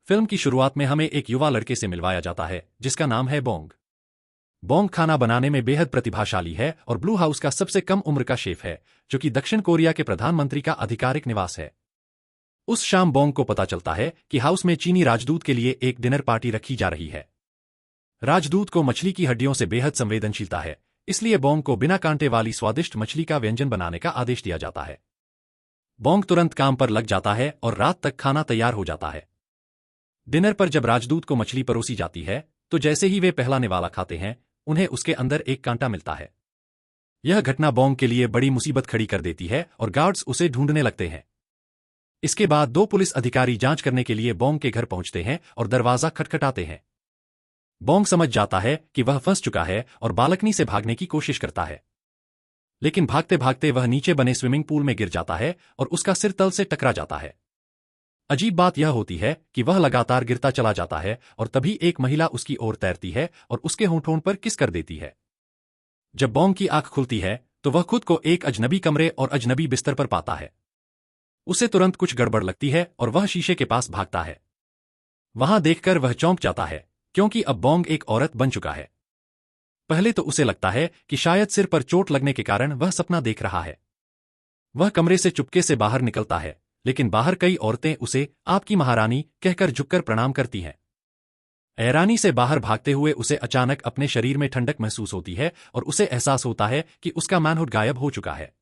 Film की शुरुआत में हमें एक युवा लड़के से मिलवाया जाता है जिसका नाम है बोंग। बोंग खाना बनाने में बेहद प्रतिभाशाली है और ब्लू हाउस का सबसे कम उम्र का शेफ है, जो कि दक्षिण कोरिया के प्रधानमंत्री का आधिकारिक निवास है। उस शाम बोंग को पता चलता है कि हाउस में चीनी राजदूत के लिए एक डिनर पार्टी रखी जा रही है। राजदूत को मछली की हड्डियों से बेहद संवेदनशीलता है, इसलिए बोंग को बिना कांटे वाली स्वादिष्ट मछली का व्यंजन बनाने का आदेश दिया जाता है। बोंग तुरंत काम पर लग जाता है और रात तक खाना तैयार हो जाता है। डिनर पर जब राजदूत को मछली परोसी जाती है तो जैसे ही वे पहला निवाला खाते हैं, उन्हें उसके अंदर एक कांटा मिलता है। यह घटना बोंग के लिए बड़ी मुसीबत खड़ी कर देती है और गार्ड्स उसे ढूंढने लगते हैं। इसके बाद 2 पुलिस अधिकारी जांच करने के लिए बोंग के घर पहुंचते हैं और दरवाजा खटखटाते हैं। बोंग समझ जाता है कि वह फंस चुका है और बालकनी से भागने की कोशिश करता है, लेकिन भागते भागते वह नीचे बने स्विमिंग पूल में गिर जाता है और उसका सिर तल से टकरा जाता है। अजीब बात यह होती है कि वह लगातार गिरता चला जाता है और तभी एक महिला उसकी ओर तैरती है और उसके होंठों पर किस कर देती है। जब बोंग की आंख खुलती है तो वह खुद को एक अजनबी कमरे और अजनबी बिस्तर पर पाता है। उसे तुरंत कुछ गड़बड़ लगती है और वह शीशे के पास भागता है। वहां देखकर वह चौंक जाता है, क्योंकि अब बोंग एक औरत बन चुका है। पहले तो उसे लगता है कि शायद सिर पर चोट लगने के कारण वह सपना देख रहा है। वह कमरे से चुपके से बाहर निकलता है, लेकिन बाहर कई औरतें उसे आपकी महारानी कहकर झुककर प्रणाम करती हैं। हैरानी से बाहर भागते हुए उसे अचानक अपने शरीर में ठंडक महसूस होती है और उसे एहसास होता है कि उसका मैनहुड गायब हो चुका है।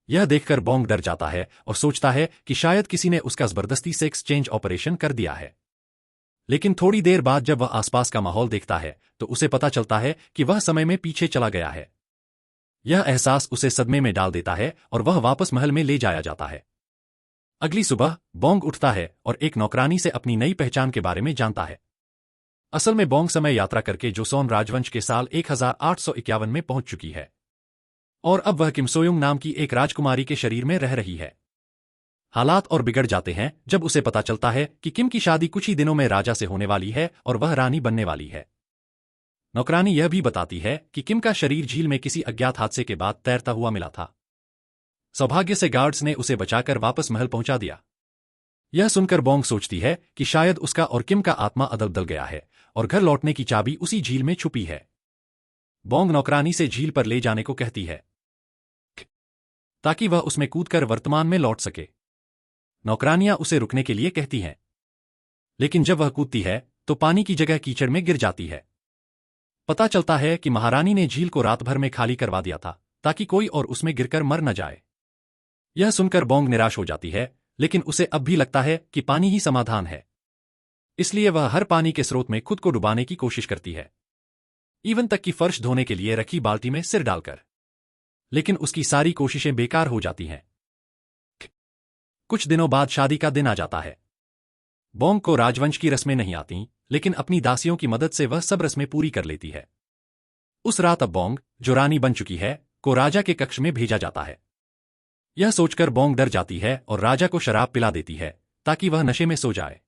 यह देखकर बोंग डर जाता है और सोचता है कि शायद किसी ने उसका जबरदस्ती सेक्स चेंज ऑपरेशन कर दिया है। लेकिन थोड़ी देर बाद जब वह आसपास का माहौल देखता है तो उसे पता चलता है कि वह समय में पीछे चला गया है। यह एहसास उसे सदमे में डाल देता है और वह वापस महल में ले जाया जाता है। अगली सुबह बोंग उठता है और एक नौकरानी से अपनी नई पहचान के बारे में जानता है। असल में बोंग समय यात्रा करके जोसोन राजवंश के साल 1851 में पहुंच चुकी है और अब वह किमसोयुंग नाम की एक राजकुमारी के शरीर में रह रही है। हालात और बिगड़ जाते हैं जब उसे पता चलता है कि किम की शादी कुछ ही दिनों में राजा से होने वाली है और वह रानी बनने वाली है। नौकरानी यह भी बताती है कि किम का शरीर झील में किसी अज्ञात हादसे के बाद तैरता हुआ मिला था। सौभाग्य से गार्ड्स ने उसे बचाकर वापस महल पहुंचा दिया। यह सुनकर बोंग सोचती है कि शायद उसका और किम का आत्मा अदल बदल गया है और घर लौटने की चाबी उसी झील में छुपी है। बोंग नौकरानी से झील पर ले जाने को कहती है ताकि वह उसमें कूदकर वर्तमान में लौट सके। नौकरानियां उसे रुकने के लिए कहती हैं, लेकिन जब वह कूदती है तो पानी की जगह कीचड़ में गिर जाती है। पता चलता है कि महारानी ने झील को रात भर में खाली करवा दिया था ताकि कोई और उसमें गिरकर मर न जाए। यह सुनकर बोंग निराश हो जाती है, लेकिन उसे अब भी लगता है कि पानी ही समाधान है। इसलिए वह हर पानी के स्रोत में खुद को डुबाने की कोशिश करती है, इवन तक कि फर्श धोने के लिए रखी बाल्टी में सिर डालकर। लेकिन उसकी सारी कोशिशें बेकार हो जाती हैं। कुछ दिनों बाद शादी का दिन आ जाता है। बोंग को राजवंश की रस्में नहीं आती, लेकिन अपनी दासियों की मदद से वह सब रस्में पूरी कर लेती है। उस रात अब बोंग, जो रानी बन चुकी है, को राजा के कक्ष में भेजा जाता है। यह सोचकर बोंग डर जाती है और राजा को शराब पिला देती है ताकि वह नशे में सो जाए।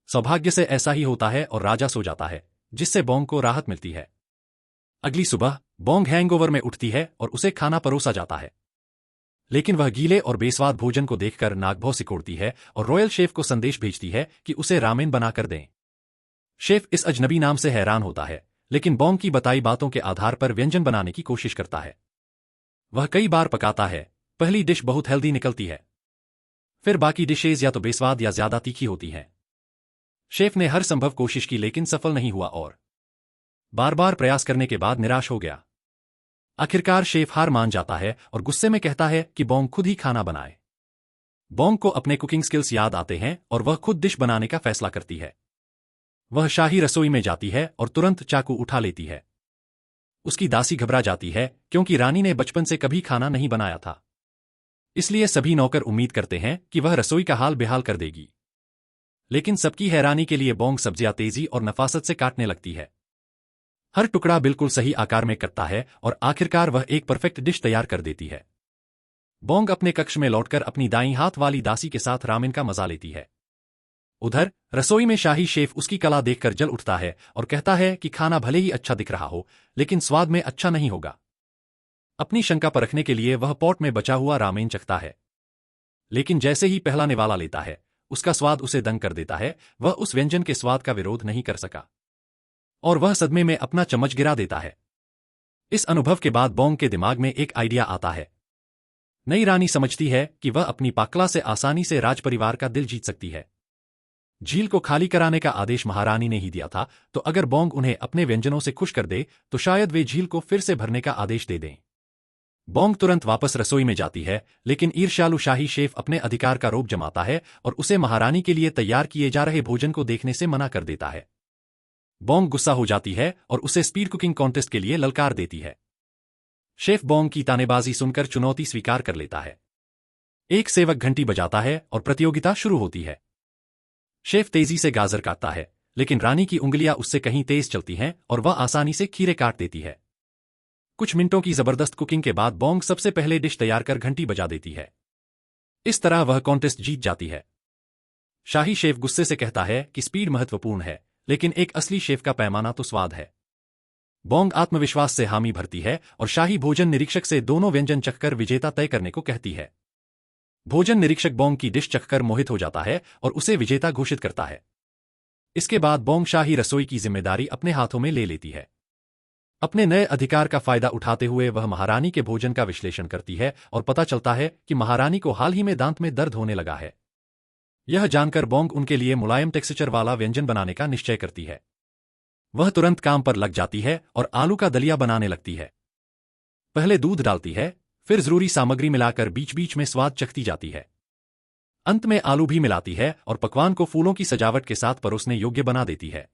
सौभाग्य से ऐसा ही होता है और राजा सो जाता है, जिससे बोंग को राहत मिलती है। अगली सुबह बोंग हैंगओवर में उठती है और उसे खाना परोसा जाता है, लेकिन वह गीले और बेस्वाद भोजन को देखकर नाकभौं सिकोड़ती है और रॉयल शेफ को संदेश भेजती है कि उसे रामेन बनाकर दें। शेफ इस अजनबी नाम से हैरान होता है, लेकिन बोंग की बताई बातों के आधार पर व्यंजन बनाने की कोशिश करता है। वह कई बार पकाता है। पहली डिश बहुत हेल्दी निकलती है, फिर बाकी डिशेज या तो बेस्वाद या ज्यादा तीखी होती हैं। शेफ ने हर संभव कोशिश की, लेकिन सफल नहीं हुआ और बार बार प्रयास करने के बाद निराश हो गया। आखिरकार शेफ हार मान जाता है और गुस्से में कहता है कि बोंग खुद ही खाना बनाए। बोंग को अपने कुकिंग स्किल्स याद आते हैं और वह खुद डिश बनाने का फैसला करती है। वह शाही रसोई में जाती है और तुरंत चाकू उठा लेती है। उसकी दासी घबरा जाती है, क्योंकि रानी ने बचपन से कभी खाना नहीं बनाया था। इसलिए सभी नौकर उम्मीद करते हैं कि वह रसोई का हाल बेहाल कर देगी। लेकिन सबकी हैरानी के लिए बोंग सब्जियां तेजी और नफासत से काटने लगती है। हर टुकड़ा बिल्कुल सही आकार में कटता है और आखिरकार वह एक परफेक्ट डिश तैयार कर देती है। बोंग अपने कक्ष में लौटकर अपनी दाईं हाथ वाली दासी के साथ रामेन का मजा लेती है। उधर रसोई में शाही शेफ उसकी कला देखकर जल उठता है और कहता है कि खाना भले ही अच्छा दिख रहा हो, लेकिन स्वाद में अच्छा नहीं होगा। अपनी शंका परखने के लिए वह पॉट में बचा हुआ रामेन चखता है, लेकिन जैसे ही पहला निवाला लेता है उसका स्वाद उसे दंग कर देता है। वह उस व्यंजन के स्वाद का विरोध नहीं कर सका और वह सदमे में अपना चम्मच गिरा देता है। इस अनुभव के बाद बोंग के दिमाग में एक आइडिया आता है। नई रानी समझती है कि वह अपनी पाकला से आसानी से राजपरिवार का दिल जीत सकती है। झील को खाली कराने का आदेश महारानी ने ही दिया था, तो अगर बोंग उन्हें अपने व्यंजनों से खुश कर दे तो शायद वे झील को फिर से भरने का आदेश दे दें। बोंग तुरंत वापस रसोई में जाती है, लेकिन ईर्ष्यालु शाही शेफ अपने अधिकार का रोब जमाता है और उसे महारानी के लिए तैयार किए जा रहे भोजन को देखने से मना कर देता है। बोंग गुस्सा हो जाती है और उसे स्पीड कुकिंग कॉन्टेस्ट के लिए ललकार देती है। शेफ बोंग की तानेबाजी सुनकर चुनौती स्वीकार कर लेता है। एक सेवक घंटी बजाता है और प्रतियोगिता शुरू होती है। शेफ तेजी से गाजर काटता है, लेकिन रानी की उंगलियां उससे कहीं तेज चलती हैं और वह आसानी से खीरे काट देती है। कुछ मिनटों की जबरदस्त कुकिंग के बाद बोंग सबसे पहले डिश तैयार कर घंटी बजा देती है। इस तरह वह कॉन्टेस्ट जीत जाती है। शाही शेफ गुस्से से कहता है कि स्पीड महत्वपूर्ण है, लेकिन एक असली शेफ का पैमाना तो स्वाद है। बोंग आत्मविश्वास से हामी भरती है और शाही भोजन निरीक्षक से दोनों व्यंजन चखकर विजेता तय करने को कहती है। भोजन निरीक्षक बोंग की डिश चखकर मोहित हो जाता है और उसे विजेता घोषित करता है। इसके बाद बोंग शाही रसोई की जिम्मेदारी अपने हाथों में ले लेती है। अपने नए अधिकार का फायदा उठाते हुए वह महारानी के भोजन का विश्लेषण करती है और पता चलता है कि महारानी को हाल ही में दांत में दर्द होने लगा है। यह जानकर बोंग उनके लिए मुलायम टेक्सचर वाला व्यंजन बनाने का निश्चय करती है। वह तुरंत काम पर लग जाती है और आलू का दलिया बनाने लगती है। पहले दूध डालती है, फिर जरूरी सामग्री मिलाकर बीच बीच में स्वाद चखती जाती है। अंत में आलू भी मिलाती है और पकवान को फूलों की सजावट के साथ परोसने योग्य बना देती है।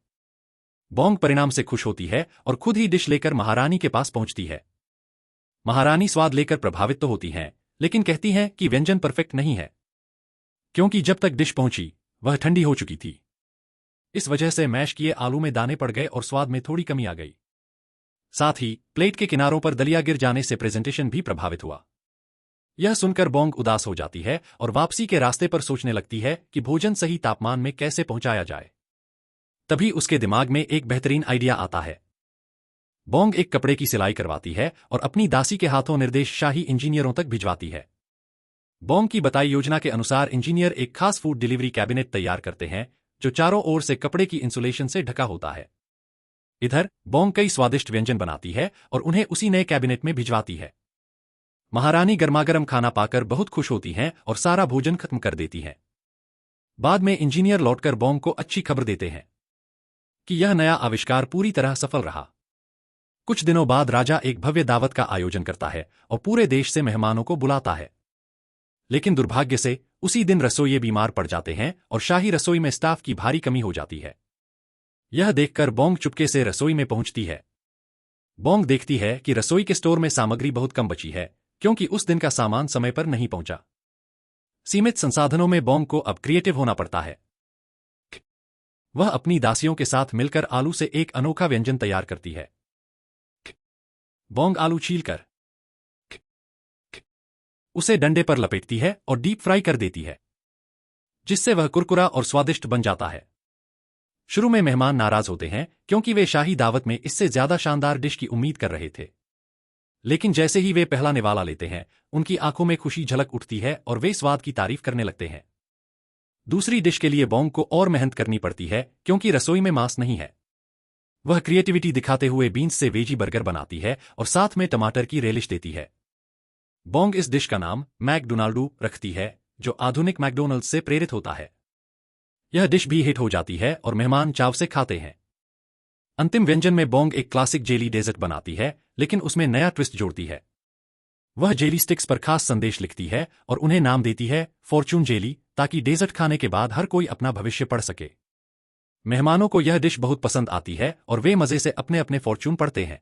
बोंग परिणाम से खुश होती है और खुद ही डिश लेकर महारानी के पास पहुंचती है। महारानी स्वाद लेकर प्रभावित तो होती हैं, लेकिन कहती हैं कि व्यंजन परफेक्ट नहीं है, क्योंकि जब तक डिश पहुंची वह ठंडी हो चुकी थी। इस वजह से मैश किए आलू में दाने पड़ गए और स्वाद में थोड़ी कमी आ गई। साथ ही प्लेट के किनारों पर दलिया गिर जाने से प्रेजेंटेशन भी प्रभावित हुआ। यह सुनकर बोंग उदास हो जाती है और वापसी के रास्ते पर सोचने लगती है कि भोजन सही तापमान में कैसे पहुंचाया जाए। तभी उसके दिमाग में एक बेहतरीन आइडिया आता है। बोंग एक कपड़े की सिलाई करवाती है और अपनी दासी के हाथों निर्देश शाही इंजीनियरों तक भिजवाती है। बोंग की बताई योजना के अनुसार इंजीनियर एक खास फूड डिलीवरी कैबिनेट तैयार करते हैं जो चारों ओर से कपड़े की इंसुलेशन से ढका होता है। इधर बोंग कई स्वादिष्ट व्यंजन बनाती है और उन्हें उसी नए कैबिनेट में भिजवाती है। महारानी गर्मागर्म खाना पाकर बहुत खुश होती हैं और सारा भोजन खत्म कर देती हैं। बाद में इंजीनियर लौटकर बोंग को अच्छी खबर देते हैं कि यह नया आविष्कार पूरी तरह सफल रहा। कुछ दिनों बाद राजा एक भव्य दावत का आयोजन करता है और पूरे देश से मेहमानों को बुलाता है। लेकिन दुर्भाग्य से उसी दिन रसोइये बीमार पड़ जाते हैं और शाही रसोई में स्टाफ की भारी कमी हो जाती है। यह देखकर बोंग चुपके से रसोई में पहुंचती है। बोंग देखती है कि रसोई के स्टोर में सामग्री बहुत कम बची है, क्योंकि उस दिन का सामान समय पर नहीं पहुंचा। सीमित संसाधनों में बोंग को अब क्रिएटिव होना पड़ता है। वह अपनी दासियों के साथ मिलकर आलू से एक अनोखा व्यंजन तैयार करती है। बोंग आलू छीलकर उसे डंडे पर लपेटती है और डीप फ्राई कर देती है, जिससे वह कुरकुरा और स्वादिष्ट बन जाता है। शुरू में मेहमान नाराज होते हैं क्योंकि वे शाही दावत में इससे ज्यादा शानदार डिश की उम्मीद कर रहे थे। लेकिन जैसे ही वे पहला निवाला लेते हैं, उनकी आंखों में खुशी झलक उठती है और वे स्वाद की तारीफ करने लगते हैं। दूसरी डिश के लिए बोंग को और मेहनत करनी पड़ती है क्योंकि रसोई में मांस नहीं है। वह क्रिएटिविटी दिखाते हुए बीन्स से वेजी बर्गर बनाती है और साथ में टमाटर की रेलिश देती है। बोंग इस डिश का नाम मैकडोनाल्डू रखती है, जो आधुनिक मैकडोनल्ड्स से प्रेरित होता है। यह डिश भी हिट हो जाती है और मेहमान चाव से खाते हैं। अंतिम व्यंजन में बोंग एक क्लासिक जेली डेजर्ट बनाती है, लेकिन उसमें नया ट्विस्ट जोड़ती है। वह जेली स्टिक्स पर खास संदेश लिखती है और उन्हें नाम देती है फॉर्चून जेली, ताकि डेजर्ट खाने के बाद हर कोई अपना भविष्य पढ़ सके। मेहमानों को यह डिश बहुत पसंद आती है और वे मजे से अपने अपने फॉर्चून पढ़ते हैं।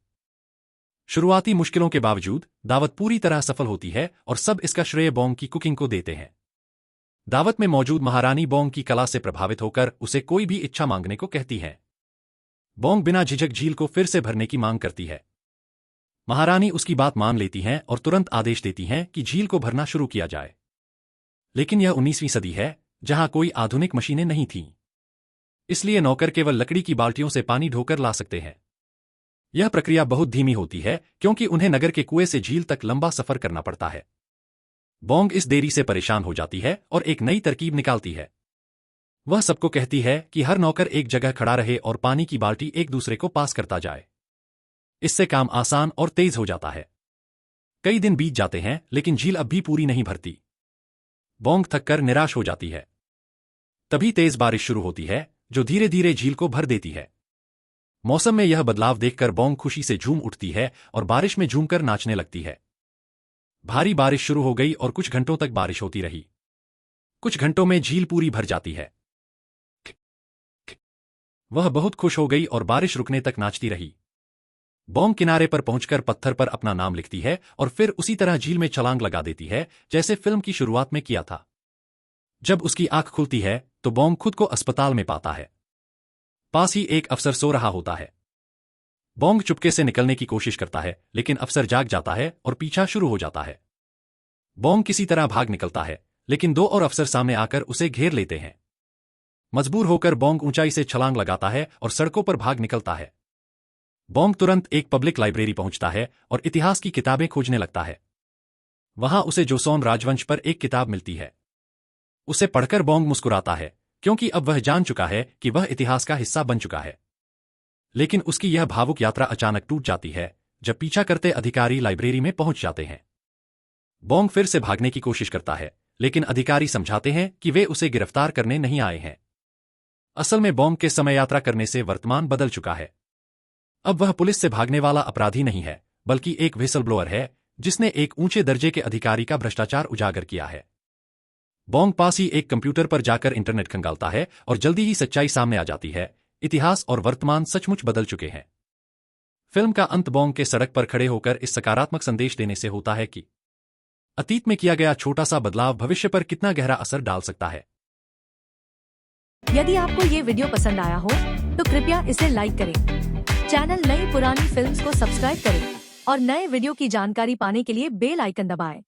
शुरुआती मुश्किलों के बावजूद दावत पूरी तरह सफल होती है और सब इसका श्रेय बोंग की कुकिंग को देते हैं। दावत में मौजूद महारानी बोंग की कला से प्रभावित होकर उसे कोई भी इच्छा मांगने को कहती हैं। बोंग बिना झिझक झील को फिर से भरने की मांग करती है। महारानी उसकी बात मान लेती हैं और तुरंत आदेश देती हैं कि झील को भरना शुरू किया जाए। लेकिन यह 19वीं सदी है, जहां कोई आधुनिक मशीनें नहीं थीं। इसलिए नौकर केवल लकड़ी की बाल्टियों से पानी ढोकर ला सकते हैं। यह प्रक्रिया बहुत धीमी होती है क्योंकि उन्हें नगर के कुएं से झील तक लंबा सफर करना पड़ता है। बोंग इस देरी से परेशान हो जाती है और एक नई तरकीब निकालती है। वह सबको कहती है कि हर नौकर एक जगह खड़ा रहे और पानी की बाल्टी एक दूसरे को पास करता जाए। इससे काम आसान और तेज हो जाता है। कई दिन बीत जाते हैं लेकिन झील अब भी पूरी नहीं भरती। बोंग थककर निराश हो जाती है। तभी तेज बारिश शुरू होती है जो धीरे धीरे झील को भर देती है। मौसम में यह बदलाव देखकर बोंग खुशी से झूम उठती है और बारिश में झूमकर नाचने लगती है। भारी बारिश शुरू हो गई और कुछ घंटों तक बारिश होती रही। कुछ घंटों में झील पूरी भर जाती है। वह बहुत खुश हो गई और बारिश रुकने तक नाचती रही। बोंग किनारे पर पहुंचकर पत्थर पर अपना नाम लिखती है और फिर उसी तरह झील में छलांग लगा देती है जैसे फिल्म की शुरुआत में किया था। जब उसकी आंख खुलती है तो बोंग खुद को अस्पताल में पाता है। पास ही एक अफसर सो रहा होता है। बोंग चुपके से निकलने की कोशिश करता है लेकिन अफसर जाग जाता है और पीछा शुरू हो जाता है। बोंग किसी तरह भाग निकलता है लेकिन दो और अफसर सामने आकर उसे घेर लेते हैं। मजबूर होकर बोंग ऊंचाई से छलांग लगाता है और सड़कों पर भाग निकलता है। बोंग तुरंत एक पब्लिक लाइब्रेरी पहुंचता है और इतिहास की किताबें खोजने लगता है। वहां उसे जोसोन राजवंश पर एक किताब मिलती है। उसे पढ़कर बोंग मुस्कुराता है क्योंकि अब वह जान चुका है कि वह इतिहास का हिस्सा बन चुका है। लेकिन उसकी यह भावुक यात्रा अचानक टूट जाती है जब पीछा करते अधिकारी लाइब्रेरी में पहुंच जाते हैं। बोंग फिर से भागने की कोशिश करता है लेकिन अधिकारी समझाते हैं कि वे उसे गिरफ्तार करने नहीं आए हैं। असल में बोंग के समय यात्रा करने से वर्तमान बदल चुका है। अब वह पुलिस से भागने वाला अपराधी नहीं है बल्कि एक व्हिसल ब्लोअर है जिसने एक ऊंचे दर्जे के अधिकारी का भ्रष्टाचार उजागर किया है। बोंग पास ही एक कंप्यूटर पर जाकर इंटरनेट खंगालता है और जल्दी ही सच्चाई सामने आ जाती है। इतिहास और वर्तमान सचमुच बदल चुके हैं। फिल्म का अंत बोंग के सड़क पर खड़े होकर इस सकारात्मक संदेश देने से होता है कि अतीत में किया गया छोटा सा बदलाव भविष्य पर कितना गहरा असर डाल सकता है। यदि आपको ये वीडियो पसंद आया हो तो कृपया इसे लाइक करें, चैनल नई पुरानी फिल्म्स को सब्सक्राइब करें और नए वीडियो की जानकारी पाने के लिए बेल आइकन दबाएं।